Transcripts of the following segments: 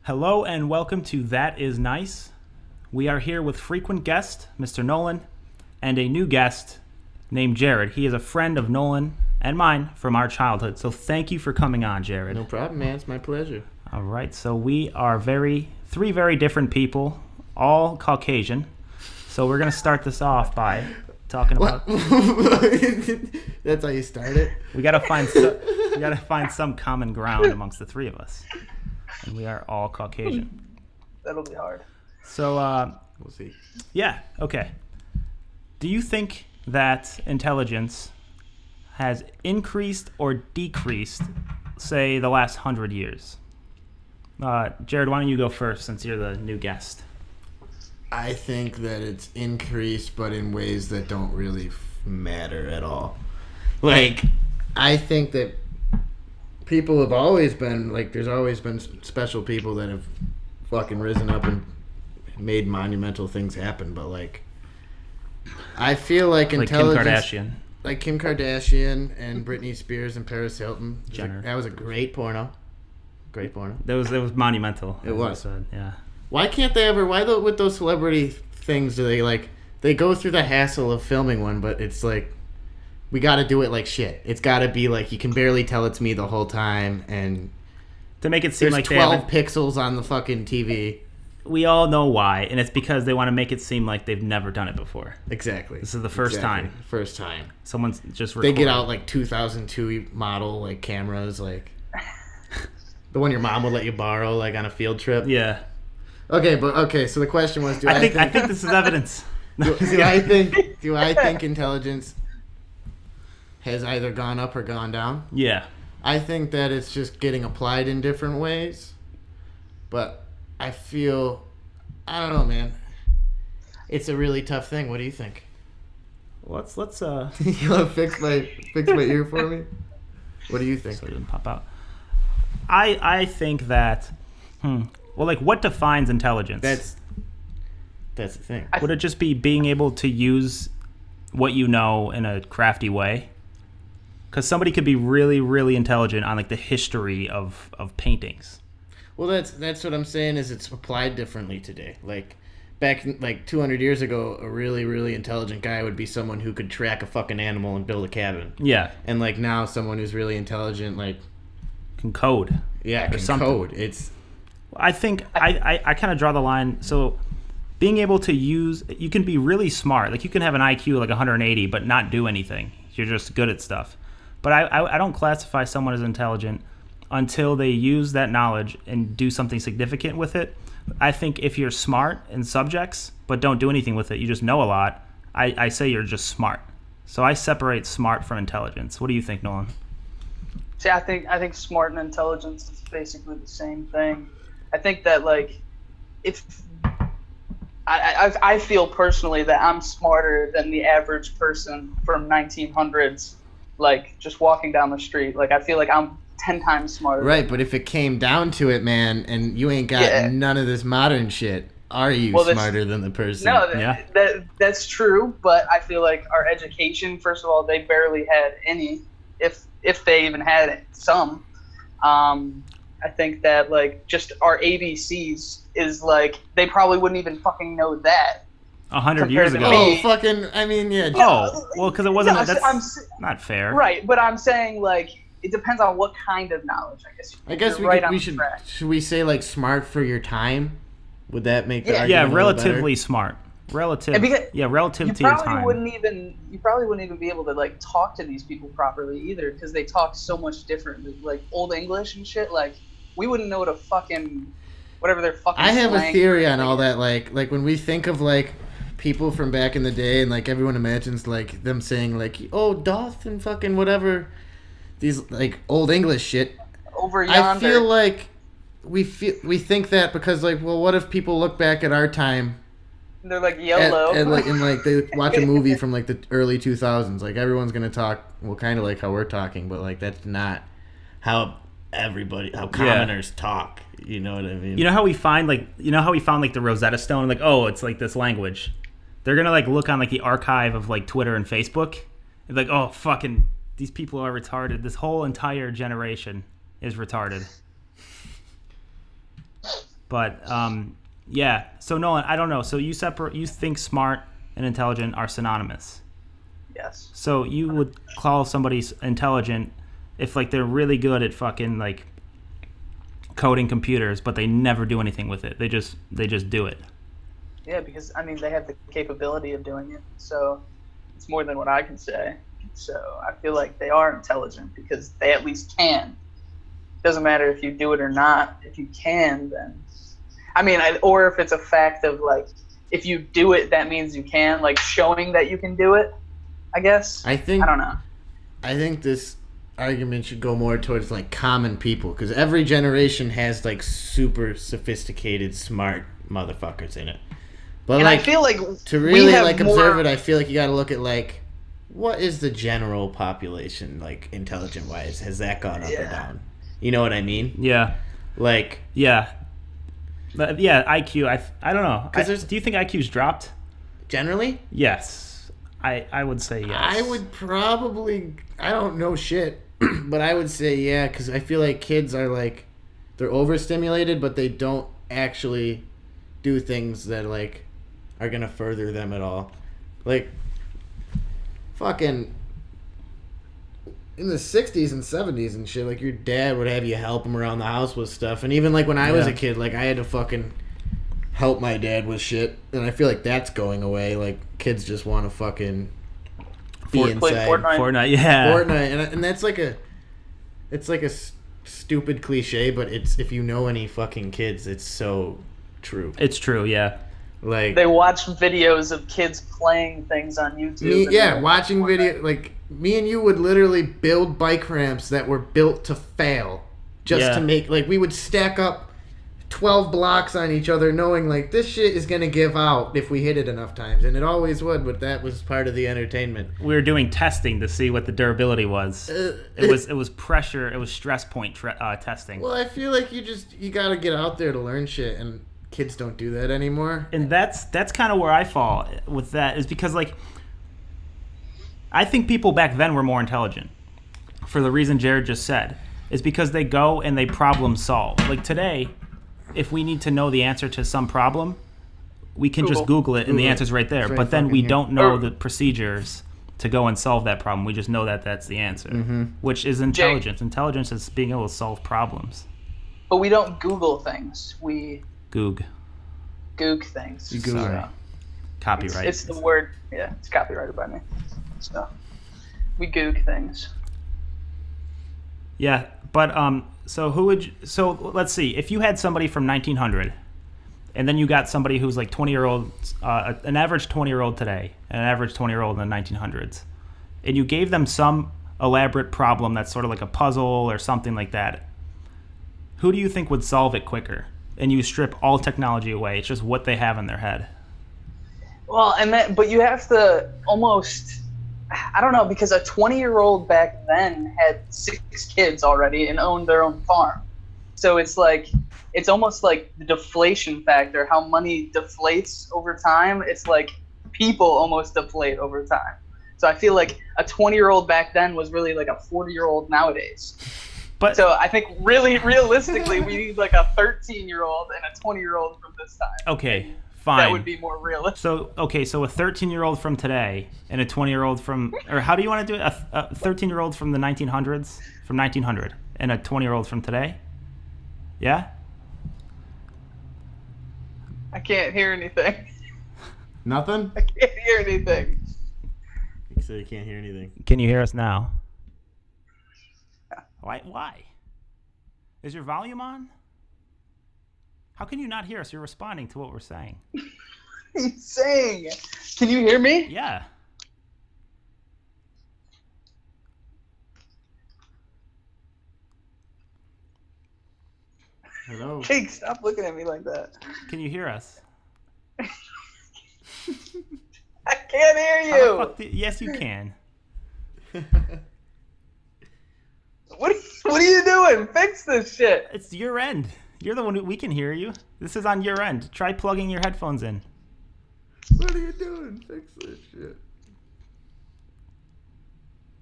Hello and welcome to That Is Nice. We are here with frequent guest, Mr. Nolan, and a new guest named Jared. He is a friend of Nolan and mine from our childhood. So thank you for coming on, Jared. No problem, man. It's my pleasure. All right, so we are three very different people, all Caucasian. So we're going to start this off by talking about... That's how you start it? We got to find some common ground amongst the three of us. And we are all Caucasian. That'll be hard. So, We'll see. yeah, okay. Do you think that intelligence has increased or decreased, say, the last 100 years? Jared, why don't you go first since you're the new guest? I think that it's increased, but in ways that don't really matter at all. Like, I think that people have always been, like, there's always been special people that have fucking risen up and made monumental things happen, but, like, I feel like intelligence... Like Kim Kardashian. Like Kim Kardashian and Britney Spears and Paris Hilton. Jenner. That was a great porno. Great porno. It was monumental. It was. Yeah. Why can't they ever... Why, with those celebrity things, do they, like... They go through the hassle of filming one, but it's like... We gotta do it like shit. It's gotta be like, you can barely tell it's me the whole time, and... To make it seem There's like 12 pixels on the fucking TV. We all know why, and it's because they want to make it seem like they've never done it before. Exactly. This is the first time. First time. Someone's just recording. They get out, like, 2002 model, like, cameras, like... the one your mom would let you borrow, like, on a field trip. Yeah. Okay, so the question was, I think this is evidence. Do I think intelligence has either gone up or gone down? Yeah. I think that it's just getting applied in different ways. But I feel, I don't know, man. It's a really tough thing. What do you think? Let's You want to fix my ear for me? What do you think? So it doesn't pop out. I think that well, like, what defines intelligence? That's the thing. Would it just be being able to use what you know in a crafty way? Because somebody could be really, really intelligent on, like, the history of paintings. Well, that's what I'm saying, is it's applied differently today. Like, back, like, 200 years ago, a really, really intelligent guy would be someone who could track a fucking animal and build a cabin. Yeah. And, like, now someone who's really intelligent, like... Can code. Yeah, or can something. code. It's... I think I kind of draw the line. So being able to use... You can be really smart. Like, you can have an IQ like 180 but not do anything. You're just good at stuff. But I don't classify someone as intelligent until they use that knowledge and do something significant with it. I think if you're smart in subjects but don't do anything with it, you just know a lot, I say you're just smart. So I separate smart from intelligence. What do you think, Nolan? See, I think smart and intelligence is basically the same thing. I think that, like, if I feel personally that I'm smarter than the average person from 1900s, like, just walking down the street. Like, I feel like I'm 10 times smarter. Right, but if it came down to it, man, and you ain't got none of this modern shit, are you smarter than the person? No, that's true, but I feel like our education, first of all, they barely had any, if they even had some. I think that, like, just our ABCs is, like, they probably wouldn't even fucking know that. 100 years ago. Oh, fucking, I mean, yeah. Oh, well, because it wasn't... No, that's not fair. Right, but I'm saying, like, it depends on what kind of knowledge, I guess. I guess should we say, like, smart for your time? Would that make the argument Yeah, a little relatively better? Relative to your time. You probably wouldn't even be able to, like, talk to these people properly either, because they talk so much differently. Like, Old English and shit, like, we wouldn't know what a fucking... whatever their fucking I have a slang theory on all that, like when we think of, like, people from back in the day, and, like, everyone imagines, like, them saying, like, oh, doth and fucking whatever, these, like, Old English shit. Over yonder. I feel like we think that because, like, well, what if people look back at our time and they're like YOLO and they watch a movie from, like, the early 2000s, like, everyone's gonna talk, well, kind of like how we're talking, but, like, that's not how commoners talk. You know what I mean? You know how we found like the Rosetta Stone, like, oh, it's like this language. They're gonna, like, look on, like, the archive of, like, Twitter and Facebook, and, like, oh, fucking, these people are retarded. This whole entire generation is retarded. But yeah. So Nolan, I don't know. So you think smart and intelligent are synonymous. Yes. So you would call somebody intelligent if like they're really good at fucking like coding computers, but they never do anything with it. They just do it. Yeah, because I mean they have the capability of doing it, so it's more than what I can say. So I feel like they are intelligent because they at least can. Doesn't matter if you do it or not. If you can, then I mean, or if it's a fact of like if you do it, that means you can, like showing that you can do it. I guess. I don't know. I think this argument should go more towards like common people because every generation has like super sophisticated, smart motherfuckers in it. But and like I feel like to really like more... observe it, I feel like you got to look at like what is the general population like intelligent wise? Has that gone up or down? You know what I mean? Yeah. Like yeah. But yeah, IQ. I don't know. Do you think IQ's dropped? Generally? Yes. I would say yes. I would probably, I don't know shit, but I would say yeah, because I feel like kids are like, they're overstimulated, but they don't actually do things that like are going to further them at all. Like, fucking, in the 60s and 70s and shit, like your dad would have you help him around the house with stuff. And even like when I was a kid, like I had to fucking help my dad with shit, and I feel like that's going away. Like kids just want to fucking be inside. Fortnite, yeah. Fortnite, and that's like it's like a stupid cliche, but it's if you know any fucking kids, it's so true. It's true, yeah. Like they watch videos of kids playing things on YouTube. Watching video like me and you would literally build bike ramps that were built to fail, just to make like we would stack up 12 blocks on each other knowing like this shit is gonna give out if we hit it enough times, and it always would, but that was part of the entertainment. We were doing testing to see what the durability was. It was pressure, it was stress point testing. Well, I feel like you gotta get out there to learn shit, and kids don't do that anymore. And that's kind of where I fall with that, is because like I think people back then were more intelligent for the reason Jared just said, is because they go and they problem solve. Like today, if we need to know the answer to some problem, we can just Google it and the answer's right there. But then we don't know the procedures to go and solve that problem. We just know that that's the answer, which is intelligence. Intelligence is being able to solve problems. But we don't Google things. We Goog things. You Google. Sorry. Copyright. It's the word. Yeah, it's copyrighted by me. So we Goog things. Yeah, but so let's see. If you had somebody from 1900, and then you got somebody who's like 20-year-old, an average 20-year-old today, and an average 20-year-old in the 1900s, and you gave them some elaborate problem that's sort of like a puzzle or something like that, who do you think would solve it quicker? And you strip all technology away. It's just what they have in their head. Well, but you have to almost, I don't know, because a 20-year-old back then had 6 kids already and owned their own farm. So it's like, it's almost like the deflation factor, how money deflates over time. It's like people almost deflate over time. So I feel like a 20-year-old back then was really like a 40-year-old nowadays. But so I think really realistically, we need like a 13-year-old and a 20-year-old from this time. Okay, fine. That would be more realistic. So a 13-year-old from today and a 20-year-old from, or how do you want to do it? A 13-year-old from the 1900s, from 1900, and a 20-year-old from today? Yeah? I can't hear anything. Nothing? I can't hear anything. You said you can't hear anything. Can you hear us now? Why? Is your volume on? How can you not hear us? You're responding to what we're saying. He's saying. Can you hear me? Yeah. Hello? Jake, stop looking at me like that. Can you hear us? I can't hear you. Yes, you can. What are you doing? Fix this shit. It's your end. You're the one we can hear you. This is on your end. Try plugging your headphones in. What are you doing? Fix this shit.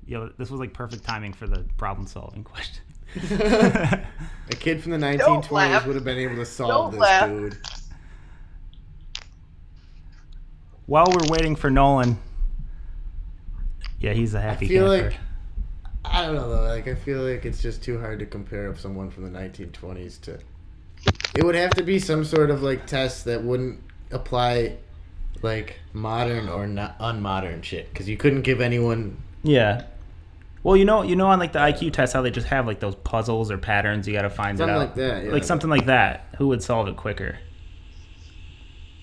Yo, this was like perfect timing for the problem-solving question. A kid from the 1920s laugh. would have been able to solve Don't this, laugh. dude. While we're waiting for Nolan, yeah, he's a happy feel camper. like- I don't know though. Like I feel like it's just too hard to compare of someone from the 1920s to. It would have to be some sort of like test that wouldn't apply, like modern or not unmodern shit. Because you couldn't give anyone. Yeah. Well, you know, on like the IQ test, how they just have like those puzzles or patterns you got to find Something it out. like that, yeah. Like something like that. Who would solve it quicker?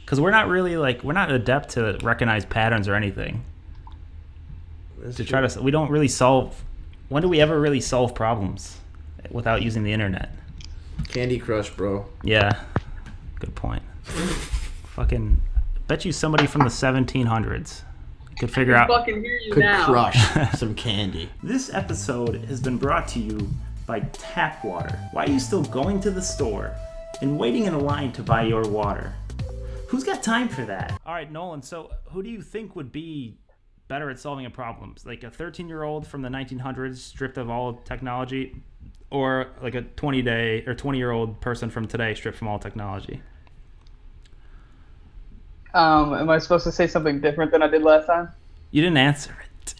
Because we're not really we're not adept to recognize patterns or anything. We don't really solve. When do we ever really solve problems without using the internet? Candy Crush, bro. Yeah. Good point. Fucking bet you somebody from the 1700s could figure out. Fucking hear you Could now. crush some candy. This episode has been brought to you by Tap Water. Why are you still going to the store and waiting in a line to buy your water? Who's got time for that? All right, Nolan, so who do you think would be better at solving a problem? Like a 13-year-old from the 1900s stripped of all technology, or like a 20-year-old person from today stripped from all technology? Am I supposed to say something different than I did last time? You didn't answer it.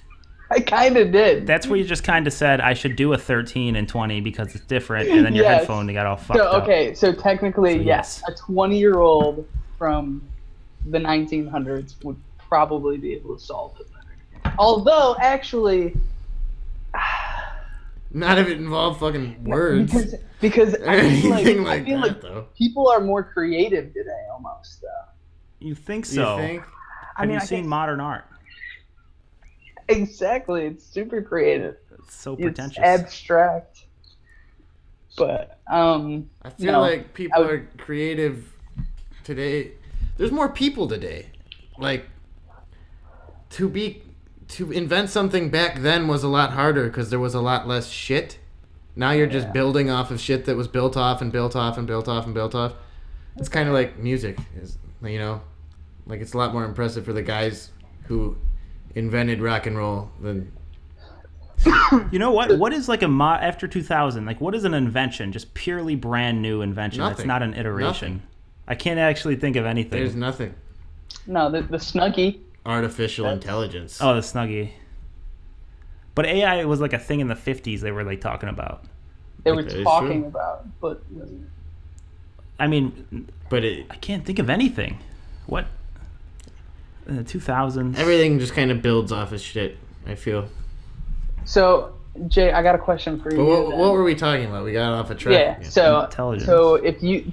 I kind of did. That's where you just kind of said I should do a 13 and 20 because it's different, and then your Yes. headphone got all fucked So, up. okay, so technically, So, yes, a 20-year-old from the 1900s would probably be able to solve it better. Although, actually, Not if it involved fucking words. because or I feel anything like, like I feel that, like though. people are more creative today, almost. Though. You think You so? think? Have you I seen think- modern art? Exactly, it's super creative. It's so It's pretentious. abstract. But I feel no, like people I would- are creative today. There's more people today. Like to invent something back then was a lot harder because there was a lot less shit. Now you're just Yeah. building off of shit that was built off and built off and built off and built off. It's kind of like music, is like it's a lot more impressive for the guys who invented rock and roll than You know what? What is like after 2000? Like what is an invention? Just purely brand new invention. That's Nothing. not an iteration. Nothing. I can't actually think of anything. there's nothing. no, the Snuggie. Artificial intelligence. Oh, the Snuggie. But AI was like a thing in the 50s. They were like talking about. They were that is talking true. about, but I mean, But I can't think of anything. What? In the 2000s. everything just kind of builds off of shit, I feel. so Jay, I got a question for you. But then. what were we talking about? We got off a track. Yeah. So Intelligence.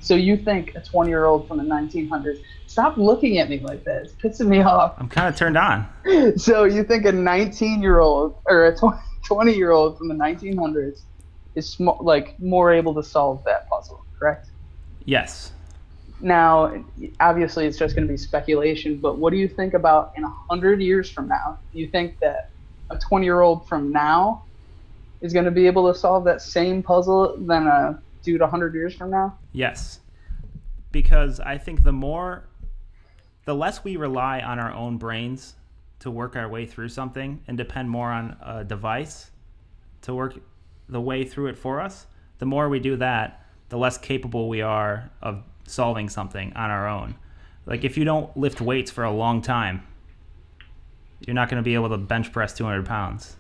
so you think a 20-year-old from the 1900s? Stop looking at me like that. It's pissing me off. I'm kind of turned on. So you think a 19-year-old or a 20-year-old from the 1900s is more able to solve that puzzle, correct? Yes. Now, obviously, it's just going to be speculation, but what do you think about in 100 years from now? Do you think that a 20-year-old from now is going to be able to solve that same puzzle than a dude 100 years from now? Yes. Because I think the less we rely on our own brains to work our way through something and depend more on a device to work the way through it for us, the more we do that, the less capable we are of solving something on our own. Like if you don't lift weights for a long time, you're not going to be able to bench press 200 pounds.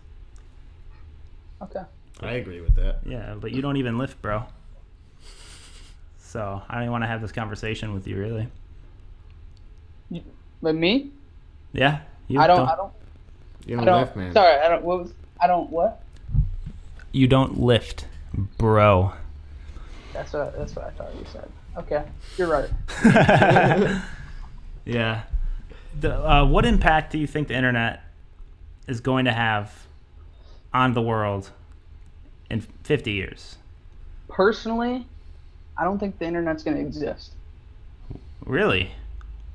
Okay. I agree with that. Yeah, but you don't even lift, bro. So I don't even want to have this conversation with you, really. But me? Yeah? You I don't. You I don't don't. lift, man. Sorry, I don't. What was? I don't. What? You don't lift, bro. That's what I thought you said. Okay, you're right. Yeah. What impact do you think the internet is going to have on the world in 50 years? Personally, I don't think the internet's going to exist. Really?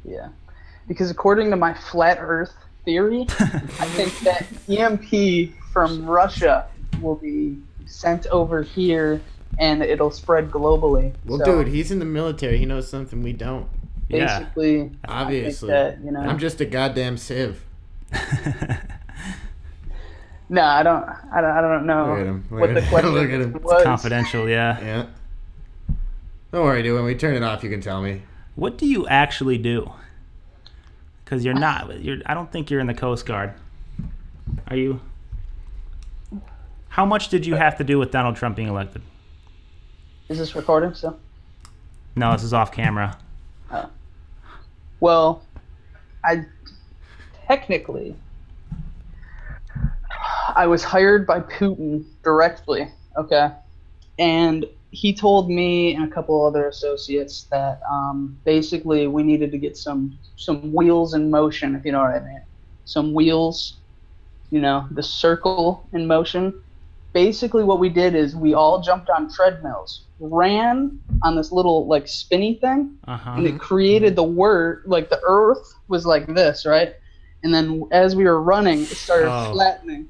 Yeah, because according to my flat Earth theory, I think that EMP from Russia will be sent over here and it'll spread globally. Well, So, dude, he's in the military. He knows something we don't. Yeah. basically, Obviously. I think that, I'm just a goddamn sieve. No, I don't know Look at him. Look what at the him. question Look at him. was. Confidential, yeah. Yeah. Don't worry, dude. When we turn it off, you can tell me. What do you actually do? Because you're not. I don't think you're in the Coast Guard. Are you? How much did you have to do with Donald Trump being elected? Is this recording still? No, this is off camera. Well, I technically I was hired by Putin directly, okay? And he told me and a couple other associates that basically we needed to get some wheels in motion, if you know what I mean. Some wheels, the circle in motion. Basically what we did is we all jumped on treadmills, ran on this little like spinny thing, and it created the word, like the earth was like this, right? And then as we were running, it started flattening.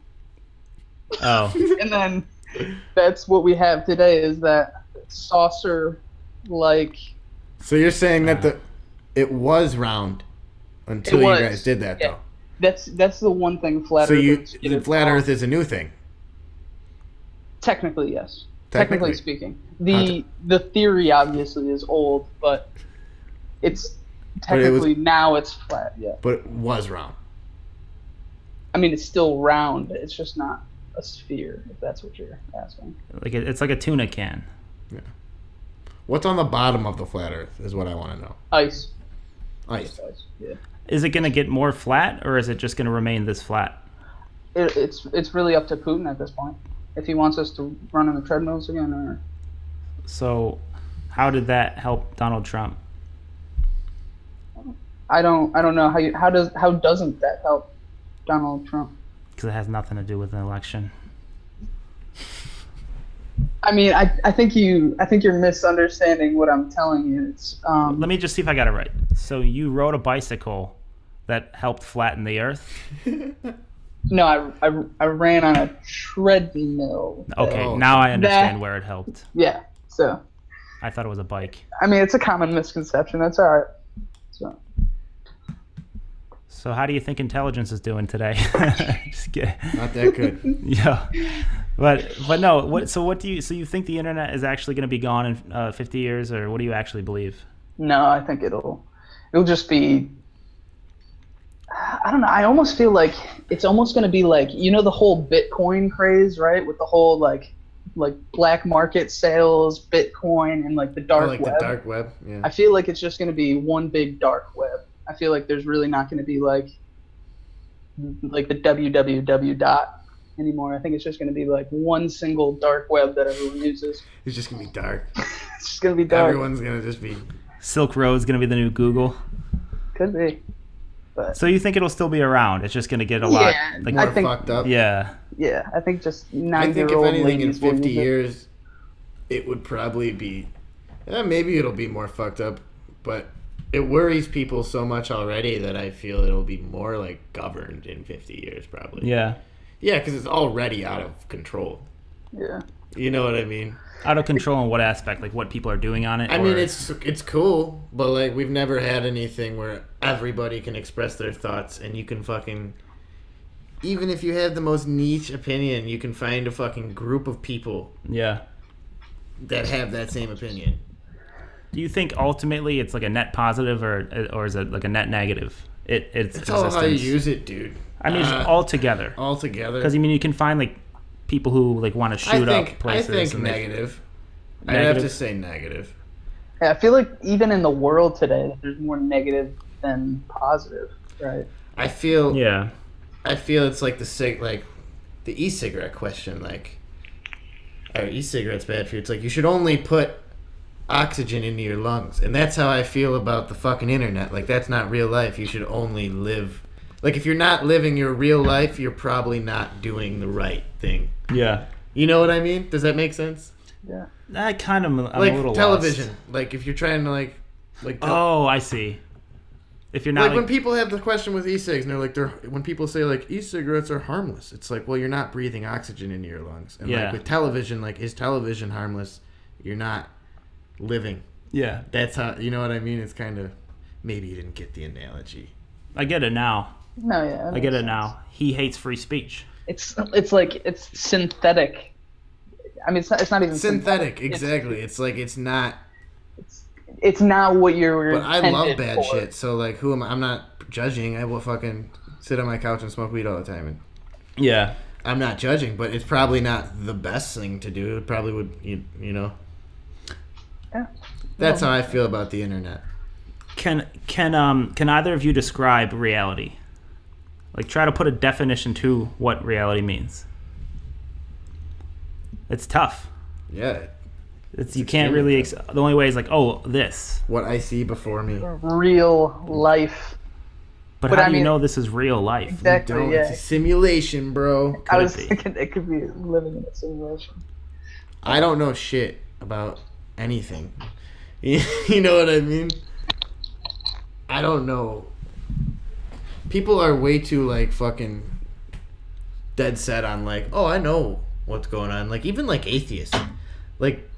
Oh. And then that's what we have today is that saucer like. So you're saying that it was round until you guys did that, though. That's the one thing flat So Earth. the flat Earth is a new thing. Technically, yes. Technically. Technically speaking, the theory obviously is old, but it's technically now it's flat. Yeah. But it was round. I mean, it's still round. It's just not a sphere, if that's what you're asking. Like it's like a tuna can. Yeah. What's on the bottom of the flat Earth is what I want to know. Ice. Ice. Yeah. Is it going to get more flat, or is it just going to remain this flat? It's really up to Putin at this point. If he wants us to run on the treadmills again, or. So, how did that help Donald Trump? I don't know how doesn't that help Donald Trump? Because it has nothing to do with an election. I mean, I think you're misunderstanding what I'm telling you. It's Let me just see if I got it right. So you rode a bicycle that helped flatten the Earth. No, I ran on a treadmill. Okay, now I understand where it helped. Yeah. So. I thought it was a bike. I mean, it's a common misconception. That's all right. So how do you think intelligence is doing today? Just kidding. Not that good. Yeah, but no. What do you? So you think the internet is actually going to be gone in 50 years, or what do you actually believe? No, I think it'll just be. I don't know. I almost feel like it's almost going to be like the whole Bitcoin craze, right? With the whole like black market sales, Bitcoin, and like the dark web. The dark web. Yeah. I feel like it's just going to be one big dark web. I feel like there's really not going to be like the www dot anymore. I think it's just going to be like one single dark web that everyone uses. It's just going to be dark. It's just going to be dark. Everyone's going to just be. Silk Road's going to be the new Google. Could be. But so you think it'll still be around? It's just going to get a lot like more fucked up. Yeah. Yeah, I think just 9-year-old I think if anything in ladies will 50 use it. years, it would probably be. Maybe it'll be more fucked up, but it worries people so much already that I feel it'll be more like governed in 50 years, probably. Yeah. Yeah, because it's already out of control. Yeah. You know what I mean? Out of control in what aspect? Like what people are doing on it? I mean, it's cool, but like we've never had anything where everybody can express their thoughts and you can fucking. Even if you have the most niche opinion, you can find a fucking group of people. Yeah. That have that same opinion. Do you think ultimately it's like a net positive or is it like a net negative? It's all how you use it, dude. I mean, all together. All together. Because I mean, you can find like people who like want to shoot up places. I think negative. I'd have to say negative. Yeah, I feel like even in the world today, there's more negative than positive, right? I feel Yeah. it's like the e-cigarette question, like, are e-cigarettes bad for you? It's like you should only put oxygen into your lungs, and that's how I feel about the fucking internet. Like, that's not real life. You should only live. Like, if you're not living your real life, you're probably not doing the right thing. Yeah. You know what I mean? Does that make sense? Yeah. That kind of I'm like a little television. lost. Like, if you're trying to like. Oh, I see. If you're not like when people have the question with e-cigs and they're like when people say like e-cigarettes are harmless, it's like, well, you're not breathing oxygen into your lungs. And like with television, like, is television harmless? You're not living. Yeah. That's how, you know what I mean? It's kind of, maybe you didn't get the analogy. I get it now. No, yeah. I get it now. He hates free speech. It's like it's synthetic. I mean, it's not even Synthetic, exactly. It's like it's not. It's not what you're. But I love intended bad for. shit. So like, who am I? I'm not judging. I will fucking sit on my couch and smoke weed all the time, and Yeah. I'm not judging. But it's probably not the best thing to do. It probably would, you know. Yeah. That's how I feel about the internet. Can either of you describe reality? Like, try to put a definition to what reality means. It's tough. Yeah. You can't really. The only way is like, oh, this. What I see before me. Real life. But But how I do you mean- know this is real life? Exactly. Don't. Yeah. It's a simulation, bro. I it was be? thinking it could be living in a simulation. I don't know shit about anything. You know what I mean? I don't know. People are way too like fucking dead set on like, oh, I know what's going on. Like even like atheists, like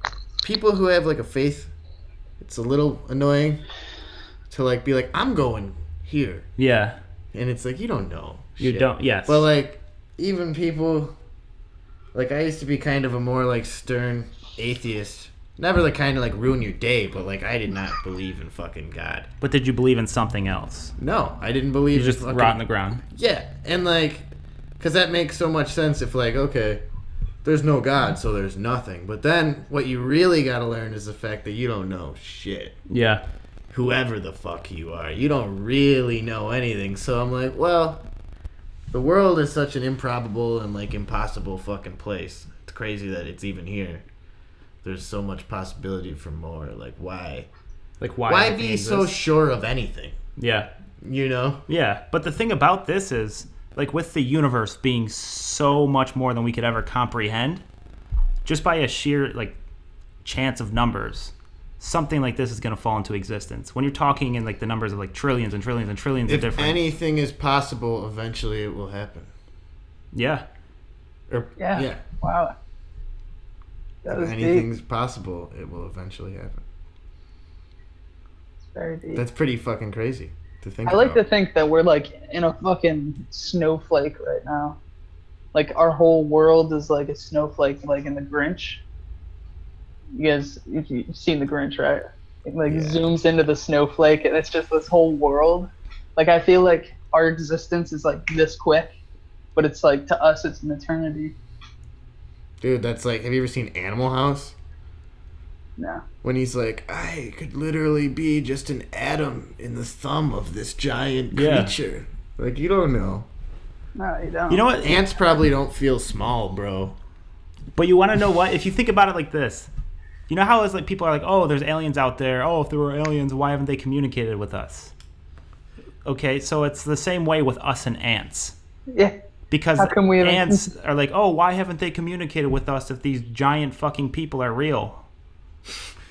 people who have like a faith, it's a little annoying to like be like, I'm going here, Yeah. and it's like you don't know. You shit. don't. Yes. But like even people, like I used to be kind of a more like stern atheist. Never like kind of like ruin your day, but like I did not believe in fucking God. But did you believe in something else? No, I didn't believe. You just in fucking, rot in the ground. Yeah, and like, cause that makes so much sense. If like, okay, there's no God, so there's nothing. But then what you really gotta learn is the fact that you don't know shit. Yeah. Whoever the fuck you are, you don't really know anything. So I'm like, well, the world is such an improbable and like impossible fucking place. It's crazy that it's even here. There's so much possibility for more. Like, why? Like why? Why everything be so exists? sure of anything? Yeah. You know? Yeah. But the thing about this is, like, with the universe being so much more than we could ever comprehend, just by a sheer like chance of numbers, something like this is going to fall into existence. When you're talking in like the numbers of like trillions and trillions and trillions of If different. anything is possible, eventually it will happen. Yeah. Or Yeah. Wow. That was If deep. anything's possible, it will eventually happen. Very deep. That's pretty fucking crazy to think I like to about. think that we're like in a fucking snowflake right now. Like our whole world is like a snowflake, like in the Grinch. You guys, you've seen the Grinch, right? It like Yeah. zooms into the snowflake, and it's just this whole world. Like I feel like our existence is like this quick, but it's like to us, it's an eternity. Dude, that's like, have you ever seen Animal House? No. When he's like, I could literally be just an atom in the thumb of this giant Yeah. creature. Like, you don't know. No, you don't. You know what? Ants probably don't feel small, bro. But you want to know what? If you think about it like this, you know how it's like people are like, oh, there's aliens out there. Oh, if there were aliens, why haven't they communicated with us? Okay, so it's the same way with us and ants. Yeah. Because How come we haven't- ants are like, oh, why haven't they communicated with us if these giant fucking people are real?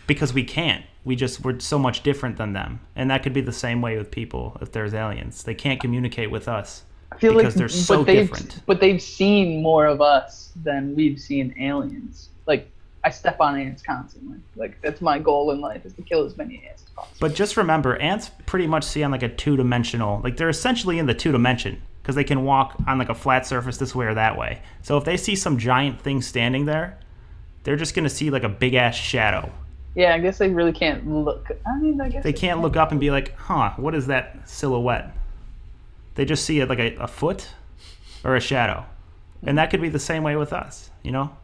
Because we can't. We're so much different than them. And that could be the same way with people if there's aliens. They can't communicate with us I feel because like, they're so different. But they've seen more of us than we've seen aliens. Like I step on ants constantly. Like that's my goal in life is to kill as many ants as possible. But just remember, ants pretty much see on like a two-dimensional, like they're essentially in the two-dimension because they can walk on like a flat surface this way or that way. So if they see some giant thing standing there, they're just going to see like a big-ass shadow. Yeah, I guess they really can't look. I mean, I guess They can't look up and be like, huh, what is that silhouette? They just see it like a foot or a shadow. And that could be the same way with us, you know?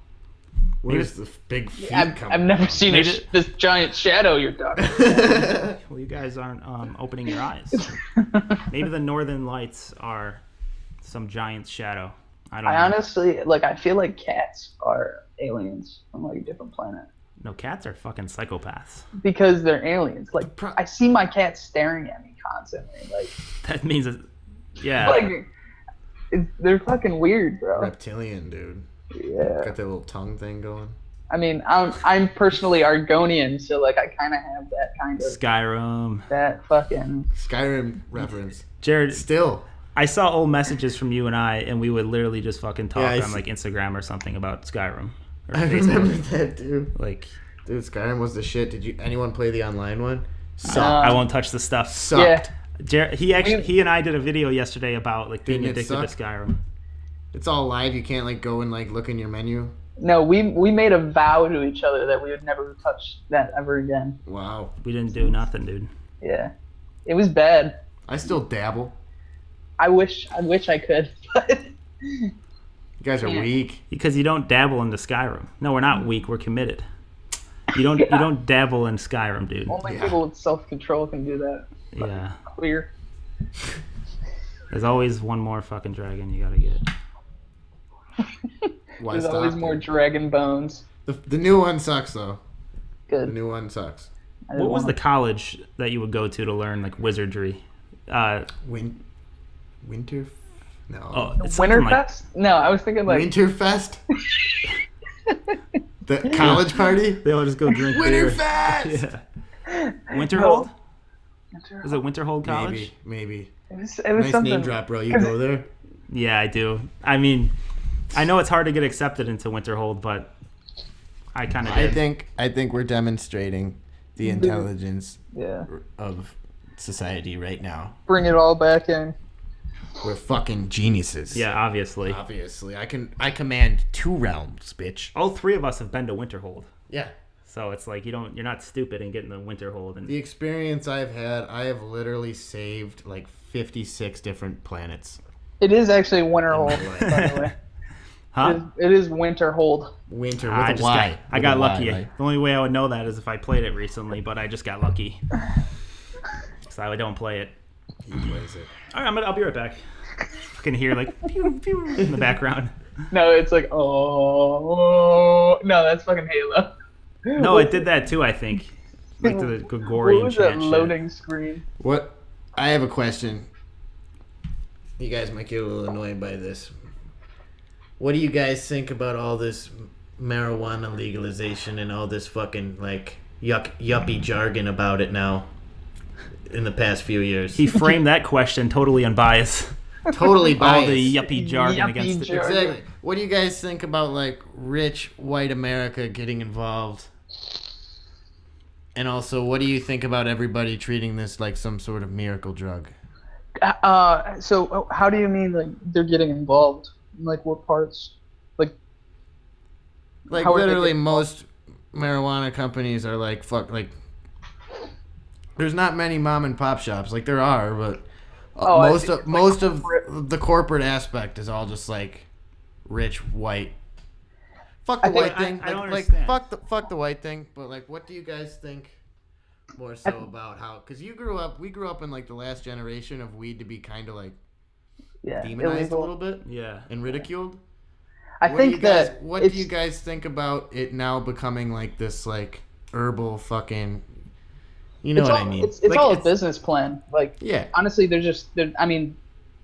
Where's the big feet I've coming? never seen Maybe- this giant shadow you're talking. Well, you guys aren't opening your eyes. Maybe the northern lights are some giant shadow. I don't know. I honestly I feel like cats are aliens from like a different planet No, cats are fucking psychopaths. because they're aliens. Like Pro- I see my cat staring at me constantly. Like That means, yeah. they're fucking weird, bro. Reptilian, dude. Yeah. Got that little tongue thing going. I mean, I'm personally Argonian, so like I kind of have that kind of Skyrim. that fucking. Skyrim reference. Jared, Still. I saw old messages from you and I, and we would literally just fucking talk Yeah, I on see- like Instagram or something about Skyrim. Or I Facebook. remember that, dude. Like, Dude, Skyrim was the shit. Did anyone play the online one? Sucked. I won't touch the stuff. Sucked. Yeah. He and I did a video yesterday about like being Didn't it addicted to suck? Skyrim. It's all live. You can't like go and like look in your menu. No, we made a vow to each other that we would never touch that ever again. Wow. We didn't do nothing, dude. Yeah, it was bad. I still dabble. I wish I could, but You guys are Yeah. weak. Because you don't dabble into Skyrim. No, we're not weak. We're committed. You don't dabble in Skyrim, dude. only Yeah. people with self-control can do that. Yeah. Clear. There's always one more fucking dragon you gotta get. Why There's stop always there? more dragon bones. The new one sucks though. The Good. new one sucks. I didn't What was the wanna- college that you would go to learn like wizardry? Winter. No. Oh, it's something like Winterfest? No, I was thinking like Winterfest. The college party. they all just go drink beer. Winterfest. Yeah. Winterhold? Winter- Is it Winterhold College? Maybe. It was Nice something. name drop, bro. You go there. Yeah, I do. I mean, I know it's hard to get accepted into Winterhold, but I kind of did. I think we're demonstrating the intelligence Yeah. of society right now. Bring it all back in. We're fucking geniuses. Yeah, obviously. Obviously, I command 2 realms, bitch. All three of us have been to Winterhold, Yeah. so it's like you're not stupid in getting the Winterhold. And The experience I've had, I have literally saved like 56 different planets. It is actually Winterhold, life. by the way. huh? It is Winterhold. Winter with I a just Y. I got lucky. The only way I would know that is if I played it recently, but I just got lucky. So I don't play it. He plays it. All right, I'll be right back. You can hear like pew, pew in the background. No, it's like, oh. No, that's fucking Halo. No, it did that too, I think. Like the What Gregorian was that chant shit. loading screen? What? I have a question. You guys might get a little annoyed by this. What do you guys think about all this marijuana legalization and all this fucking like yuppie jargon about it now in the past few years? He framed that question totally unbiased. Totally All biased. the yuppie jargon Yuppie against it. jargon. Exactly. What do you guys think about like rich white America getting involved? And also, what do you think about everybody treating this like some sort of miracle drug? So how do you mean like they're getting involved? Like what parts? Like Like How are they literally getting most marijuana companies are like fuck like there's not many mom and pop shops. Like there are, but Oh, I most see. of It's most like of the corporate aspect is all just like rich white. Fuck the I think- white thing. I don't like understand. fuck the white thing. But like, what do you guys think more so about how? Because we grew up in like the last generation of weed to be kind of like yeah, demonized illegal. a little bit Yeah. and ridiculed. I What do you think guys, that what do it's- you guys think about it now becoming like this like herbal fucking? You know it's what all, I mean? It's Like, all a business plan. Like Yeah. honestly, I mean,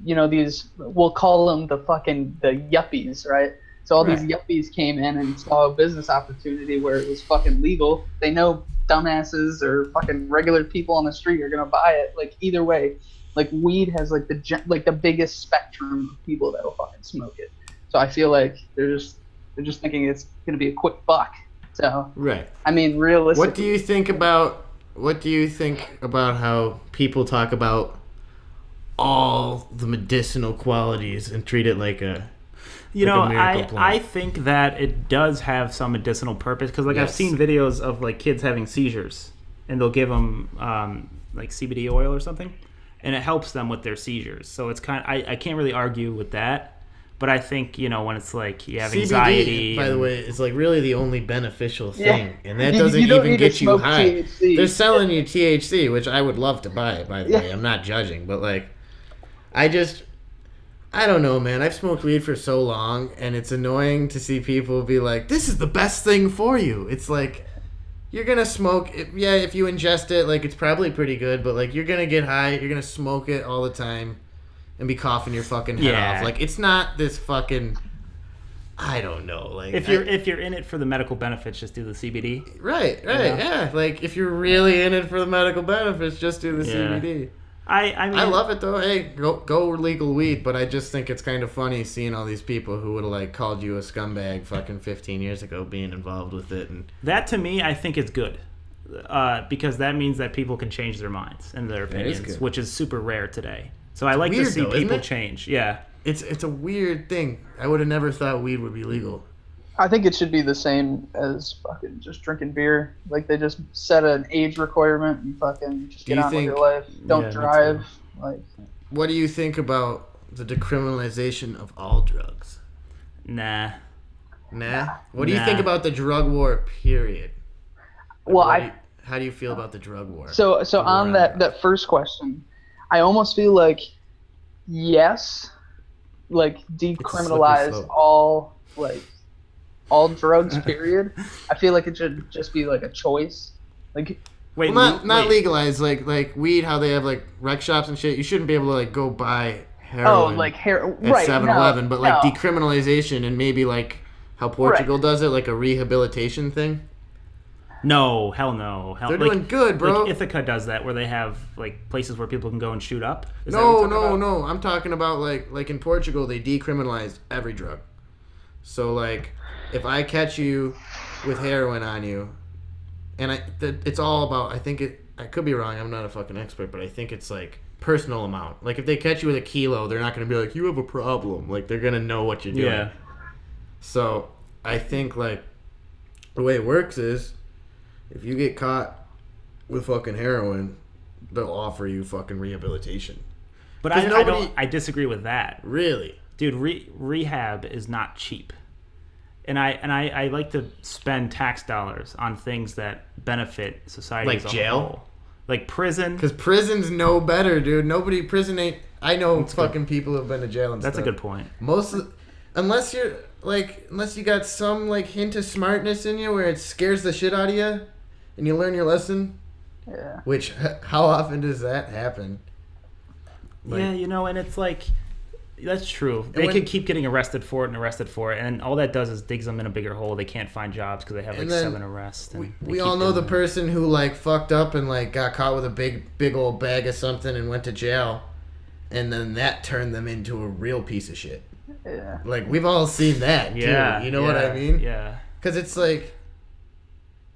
you know, these we'll call them the yuppies, right? So all these Right. yuppies came in and saw a business opportunity where it was fucking legal. They know dumbasses or fucking regular people on the street are gonna buy it. Like either way, like weed has like the biggest spectrum of people that will fucking smoke it. So I feel like they're just thinking it's gonna be a quick buck. So Right. I mean, realistically, What do you think about how people talk about all the medicinal qualities and treat it like a You like a know, miracle plant? I think that it does have some medicinal purpose because, like, I've Yes. seen videos of like kids having seizures, and they'll give them like CBD oil or something, and it helps them with their seizures. So it's I can't really argue with that, but I think when it's like you have anxiety. CBD, by the and- way, is like really the only beneficial Yeah. thing, and that You- doesn't you don't even need to get you smoke high. THC. They're selling you THC, which I would love to buy. By the Yeah. way, I'm not judging, but like, I don't know, man. I've smoked weed for so long, and it's annoying to see people be like, "This is the best thing for you." It's like, you're gonna smoke it. Yeah, if you ingest it, like it's probably pretty good, but like you're gonna get high. You're gonna smoke it all the time, and be coughing your fucking head Yeah. off. Like it's not this fucking. I don't know. Like if you're in it for the medical benefits, just do the CBD. right, Yeah. yeah. Like if you're really in it for the medical benefits, just do the Yeah. CBD. I mean, I love it though. Hey, go legal weed, but I just think it's kind of funny seeing all these people who would have like called you a scumbag fucking 15 years ago being involved with it, and that to me, I think it's good. Because that means that people can change their minds and their That is opinions, good. which is super rare today. So I like to weird, see though, isn't people it? change. Yeah. it's a weird thing. I would have never thought weed would be legal. I think it should be the same as fucking just drinking beer. Like they just set an age requirement and fucking just Do get you on with your think- life. Don't Yeah, me drive. Like What do you think about the decriminalization of all drugs? Nah. Nah. What do you Nah. think about the drug war? Period. well, How do you feel about the drug war? So The war on that drugs. first question, I almost feel like yes, like slippery decriminalize slope. all drugs. Period. I feel like it should just be like a choice. Like Wait, Well, not wait. legalized like weed. How they have like rec shops and shit. You shouldn't be able to like go buy heroin. like hair at right 7-Eleven, but like no. decriminalization and maybe like how Portugal does it, like a rehabilitation thing. No, hell no. Hell, They're doing good, bro. Like Ithaca does that, where they have like places where people can go and shoot up. Is that what you're No, talking no, about? no. I'm talking about like in Portugal, they decriminalized every drug. So like, if I catch you with heroin on you, and it's all about. I could be wrong. I'm not a fucking expert, but I think it's like personal amount. Like if they catch you with a kilo, they're not gonna be like you have a problem. Like they're gonna know what you're doing. Yeah. So I think like the way it works is if you get caught with fucking heroin, they'll offer you fucking rehabilitation. But 'Cause I nobody- don't. I disagree with that, Really? dude. Rehab is not cheap, and I like to spend tax dollars on things that benefit society Like as a jail? whole. Like prison. Because prisons know better, dude. Prison ain't. I know fucking people who've been to jail and That's a stuff. good point. Unless you got some like hint of smartness in you where it scares the shit out of you, and you learn your lesson. Yeah. Which how often does that happen? Like- Yeah, and it's like that's true. They when- could keep getting arrested for it, and all that does is digs them in a bigger hole. They can't find jobs because they have like And then 7 arrests. And they We keep all know the doing that. person who like fucked up and like got caught with a big old bag of something and went to jail, and then that turned them into a real piece of shit. Yeah. Like we've all seen that. Yeah, too. You know what I yeah, mean? Yeah. Because it's like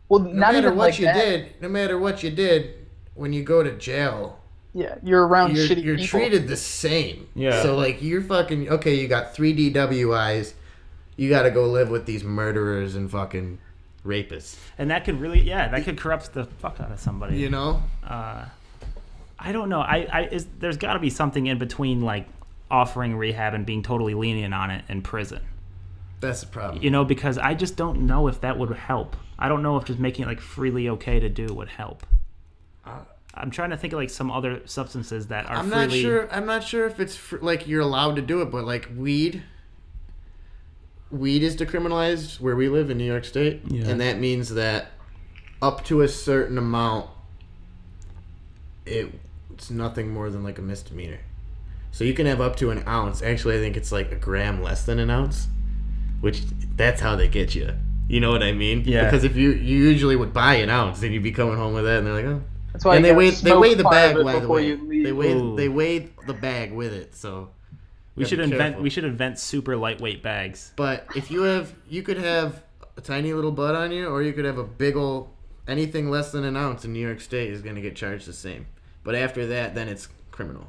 Well, no not matter even what like you that. did, no matter what you did, when you go to jail, Yeah, you're around you're shitty people. treated the same. Yeah. So like you're fucking okay. You got 3 DWIs. You got to go live with these murderers and fucking rapists. And that could really, that could corrupt the fuck out of somebody. You know? I don't know. There's got to be something in between like offering rehab and being totally lenient on it in prison. That's the problem. Because I just don't know if that would help. I don't know if just making it like freely okay to do would help. I'm trying to think of like some other substances that are I'm freely. not sure. I'm not sure if it's like you're allowed to do it, but like weed is decriminalized where we live in New York State, Yeah. and that means that up to a certain amount, it's nothing more than like a misdemeanor. So you can have up to an ounce. Actually, I think it's like a gram less than an ounce, which that's how they get you. You know what I mean? Yeah. Because if you usually would buy an ounce, then you'd be coming home with that, and they're like, oh. That's why And you they gotta weigh smoke the part bag, of it by the before way. you leave. Ooh. They weigh the bag with it, so we gotta should be invent. careful. We should invent super lightweight bags. But if you could have a tiny little bud on you, or you could have a big ol' anything less than an ounce in New York State is going to get charged the same. But after that, then it's criminal.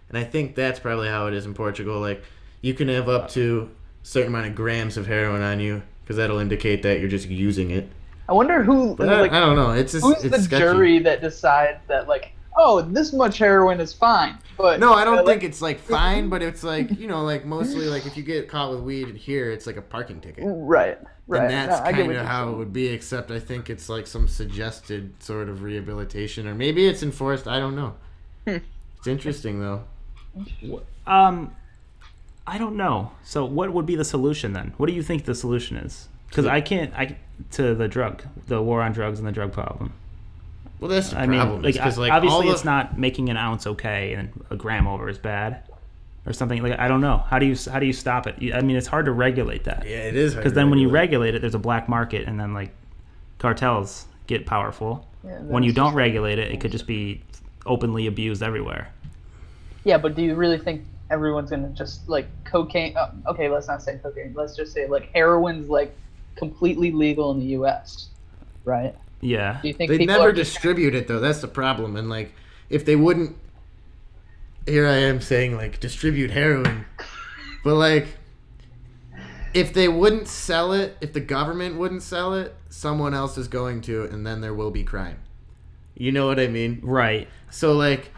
And I think that's probably how it is in Portugal. Like you can have up to a certain amount of grams of heroin on you because that'll indicate that you're just using it. I wonder who But like I don't know. It's just who's it's the sketchy. jury that decides that like, oh, this much heroin is fine. But No, I don't like, think it's like fine, but it's like like mostly like if you get caught with weed here, it's like a parking ticket. right. And that's No, I get kind what of you're how it saying. would be, except I think it's like some suggested sort of rehabilitation, or maybe it's enforced. I don't know. It's interesting though. I don't know. So what would be the solution then? What do you think the solution is? Because to the war on drugs and the drug problem. Well, that's the I mean, problem. like, Because like obviously all it's not making an ounce okay and a gram over is bad, or something. Like I don't know. How do you stop it? I mean, it's hard to regulate that. Yeah, it is. Because then when you regulate it, there's a black market, and then like cartels get powerful. Yeah, When you that's don't just- regulate it, it could just be openly abused everywhere. Yeah, but do you really think everyone's gonna just like cocaine? Okay, let's not say cocaine. Let's just say like heroin's like completely legal in the U.S. Right? Yeah. Do you think they people never are just distribute it though. That's the problem. And like if they wouldn't, here I am saying like distribute heroin. But like, if they wouldn't sell it, if the government wouldn't sell it, someone else is going to, and then there will be crime. You know what I mean? Right. So like,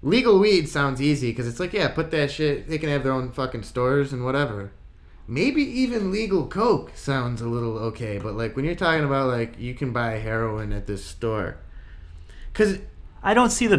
legal weed sounds easy because it's like, yeah, put that shit. They can have their own fucking stores and whatever. Maybe even legal coke sounds a little okay, but like when you're talking about like you can buy heroin at this store, because I don't see the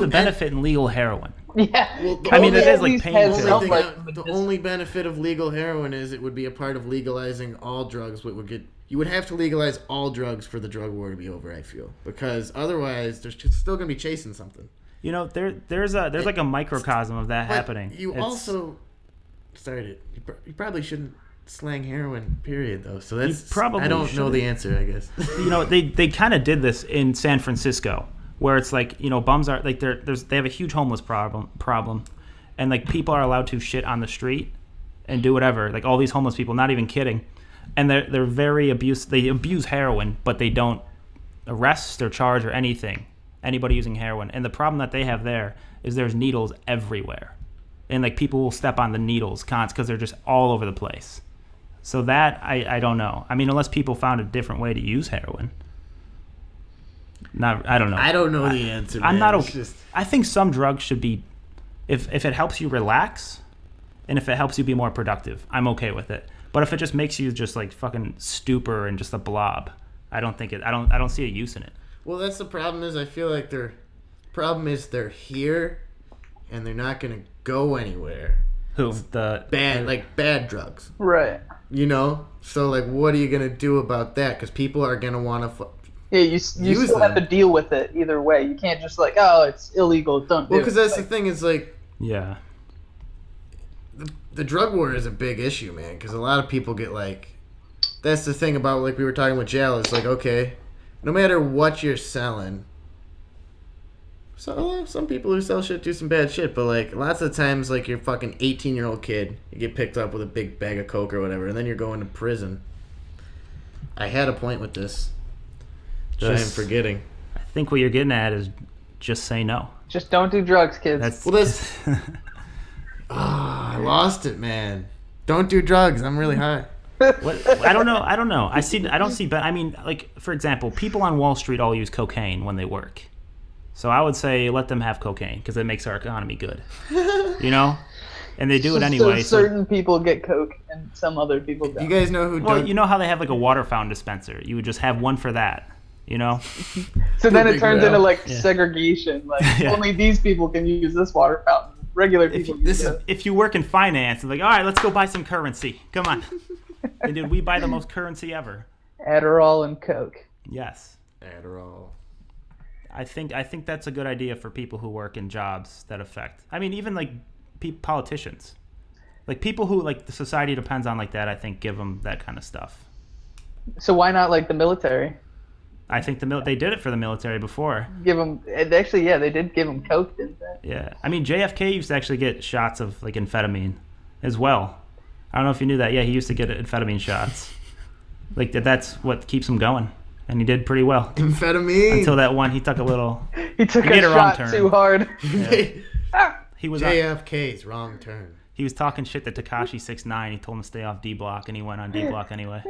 benefit in legal heroin. Yeah. Well, I mean, it is like At least pain has pills. some, like, the medicinal- only benefit of legal heroin is it would be a part of legalizing all drugs. What would get you would have to legalize all drugs for the drug war to be over. I feel because otherwise there's just still gonna be chasing something. You know, there's like a microcosm of that But happening. You It's- also started. You probably shouldn't slang heroin. Period. Though. So that's probably I don't know shouldn't. the answer. I guess. you know, they kind of did this in San Francisco, where it's like, you know, bums are like they have a huge homeless problem, and like people are allowed to shit on the street and do whatever. Like all these homeless people, not even kidding, and they're very They abuse heroin, but they don't arrest or charge or anything anybody using heroin. And the problem that they have there is there's needles everywhere, and like people will step on the needles because they're just all over the place. So that I don't know. I mean, unless people found a different way to use heroin. I don't know. I don't know the answer. I'm man. not It's okay. just- I think some drugs should be, if it helps you relax, and if it helps you be more productive, I'm okay with it. But if it just makes you just like fucking stupor and just a blob, I don't see a use in it. Well, that's the problem. Is I feel like they're here, and they're not gonna go anywhere. Who the Bad drugs. Right. You know. So like, what are you gonna do about that? Because people are gonna want to. Yeah, you Use still have to them. deal with it either way. You can't just like, oh, it's illegal, don't do Well, it. because that's the Like, thing. Is like yeah. the drug war is a big issue, man. Because a lot of people get like. That's the thing about like we were talking with jail. It's like, okay, no matter what you're selling. So some people who sell shit do some bad shit, but like lots of times, like you're fucking 18-year-old kid, you get picked up with a big bag of coke or whatever, and then you're going to prison. I had a point with this. That I am Just- forgetting. I think what you're getting at is just say no. just don't do drugs, kids. That's Well, that's. I lost it, man. Don't do drugs. I'm really high. What, I don't know. I don't see. I mean, like for example, people on Wall Street all use cocaine when they work. So I would say let them have cocaine because it makes our economy good. You know, and they do it anyway. So certain people get coke and some other people don't. You guys know who Well, Doug? you know how they have like a water fountain dispenser. You would just have one for that. You know. So then it big turns rail. into like Yeah. segregation. Like Yeah. only these people can use this water fountain. Regular If people you, use it. if you work in finance, it's like, all right, let's go buy some currency. Come on. And dude, we buy the most currency ever. Adderall and coke. Yes. Adderall. I think that's a good idea for people who work in jobs that affect. I mean, even like politicians, like people who like the society depends on like that. I think give them that kind of stuff. So why not like the military? I think they did it for the military before. Give them actually, yeah, they did give them coke, didn't they? Yeah, I mean JFK used to actually get shots of like amphetamine as well. I don't know if you knew that. Yeah, he used to get amphetamine shots. Like that's what keeps him going, and he did pretty well Amphetamine. until that one he took a little. He took He a made a wrong shot turn. too hard. He was JFK's wrong turn. he was talking shit to Tekashi 6ix9ine. He told him to stay off D Block, and he went on D Block anyway.